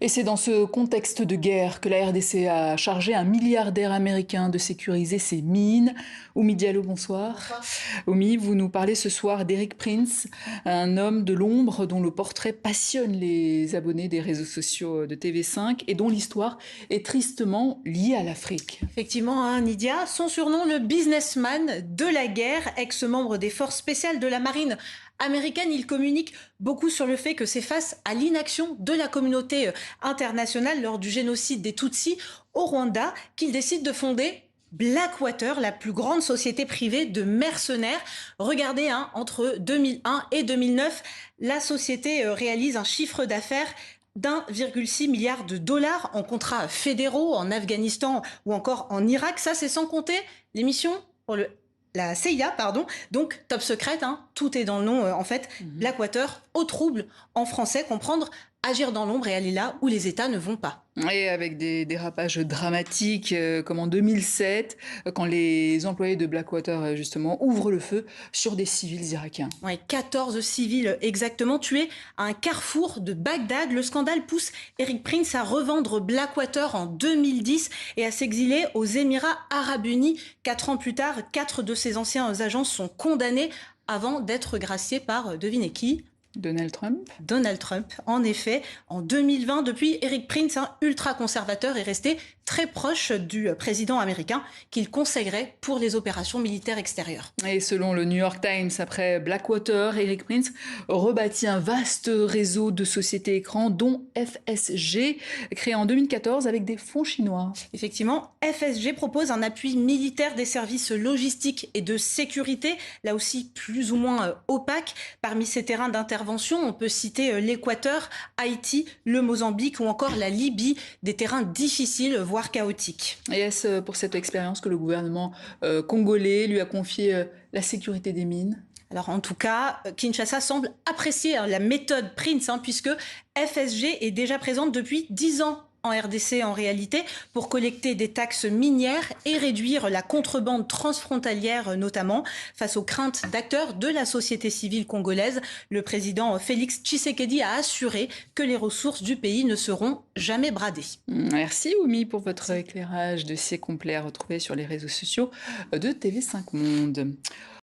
Et c'est dans ce contexte de guerre que la RDC a chargé un milliardaire américain de sécuriser ses mines. Oumi Diallo, bonsoir. Bonsoir. Oumi, vous nous parlez ce soir d'Eric Prince, un homme de l'ombre dont le portrait passionne les abonnés des réseaux sociaux de TV5 et dont l'histoire est tristement liée à l'Afrique. Effectivement, hein, Nidia, son surnom, le businessman de la guerre, ex-membre des forces spéciales de la marine américaine, il communique beaucoup sur le fait que c'est face à l'inaction de la communauté internationale lors du génocide des Tutsis au Rwanda qu'il décide de fonder Blackwater, la plus grande société privée de mercenaires. Regardez, hein, entre 2001 et 2009, la société réalise un chiffre d'affaires d'1,6 milliard de dollars en contrats fédéraux en Afghanistan ou encore en Irak. Ça, c'est sans compter les missions pour la CIA, pardon, donc top secrète, hein, tout est dans le nom en fait. Blackwater, au trouble en français, comprendre agir dans l'ombre et aller là où les États ne vont pas. Et avec des dérapages dramatiques, comme en 2007, quand les employés de Blackwater, justement, ouvrent le feu sur des civils irakiens. Ouais, 14 civils exactement tués à un carrefour de Bagdad. Le scandale pousse Eric Prince à revendre Blackwater en 2010 et à s'exiler aux Émirats arabes unis. 4 ans plus tard, 4 de ses anciens agents sont condamnés avant d'être graciés par, devinez qui ? Donald Trump. Donald Trump, en effet, en 2020, depuis, Eric Prince, un ultra-conservateur, est resté très proche du président américain qu'il consacrait pour les opérations militaires extérieures. Et selon le New York Times, après Blackwater, Eric Prince rebâtit un vaste réseau de sociétés écrans, dont FSG, créé en 2014 avec des fonds chinois. Effectivement, FSG propose un appui militaire des services logistiques et de sécurité, là aussi plus ou moins opaque. Parmi ces terrains d'intervention, on peut citer l'Équateur, Haïti, le Mozambique ou encore la Libye, des terrains difficiles, voire chaotiques. Et est-ce pour cette expérience que le gouvernement congolais lui a confié la sécurité des mines ? Alors en tout cas, Kinshasa semble apprécier la méthode Prince, puisque FSG est déjà présente depuis 10 ans en RDC en réalité, pour collecter des taxes minières et réduire la contrebande transfrontalière notamment. Face aux craintes d'acteurs de la société civile congolaise, le président Félix Tshisekedi a assuré que les ressources du pays ne seront jamais bradées. Merci Oumi pour votre éclairage dossier complet à retrouver sur les réseaux sociaux de TV5 Monde.